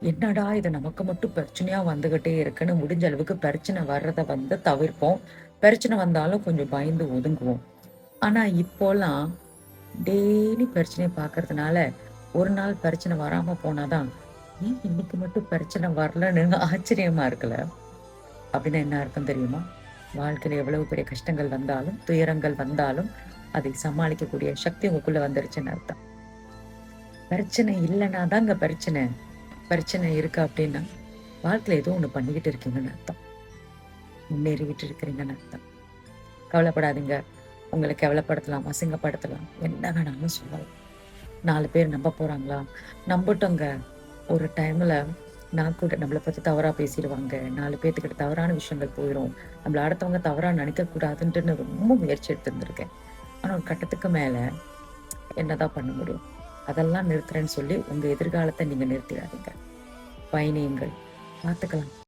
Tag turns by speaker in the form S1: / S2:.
S1: என்னடா இது நமக்கு மட்டும் பிரச்சனையா வந்துகிட்டே இருக்குன்னு முடிஞ்ச அளவுக்கு பிரச்சனை வர்றத தவிர்ப்போம். பிரச்சனை வந்தாலும் கொஞ்சம் பயந்து ஒதுங்குவோம். ஆனா இப்போலாம் டெய்லி பிரச்சனைய பார்க்கறதுனால, ஒரு நாள் பிரச்சனை வராம போனா தான், ஏன் இன்னைக்கு மட்டும் பிரச்சனை வரலன்னு ஆச்சரியமா இருக்குல்ல. அப்படின்னா என்ன அர்த்தம் தெரியுமா? வாழ்க்கையில எவ்வளவு பெரிய கஷ்டங்கள் வந்தாலும், துயரங்கள் வந்தாலும், அதை சமாளிக்கக்கூடிய சக்தி உங்களுக்குள்ள வந்துருச்சுன்னு அர்த்தம். பிரச்சனை இல்லன்னா தாங்க பிரச்சனை. பிரச்சனை இருக்கு அப்படின்னா, வாழ்க்கையில ஏதோ ஒண்ணு பண்ணிக்கிட்டு இருக்கீங்கன்னு அர்த்தம். முன்னேறிக்கிட்டு இருக்கிறீங்கன்னு அர்த்தம். கவலைப்படாதீங்க. உங்கள கேவலப்படுத்தலாம், அசிங்கப்படுத்தலாம், என்ன வேணாலும் சொல்லலாம். 4 பேர் நம்ப போறாங்களா? நம்பட்டோங்க. ஒரு டைம்ல நான் கூட நம்மள பத்தி தவறா பேசிருவாங்க. 4 பேத்துக்கிட்ட தவறான விஷயங்கள் போயிரும். நம்மள அடுத்தவங்க தவறா நெனைக்க கூடாதுன்ட்டுன்னு ரொம்ப முயற்சி எடுத்திருந்திருக்கேன். ஆனா ஒரு கட்டத்துக்கு மேல என்னதான் பண்ண முடியும்? அதெல்லாம் நிறுத்துறேன்னு சொல்லி உங்க எதிர்காலத்த நீங்க நிறுத்திடாதீங்க. பயணியுங்கள். பார்த்துக்கலாம்.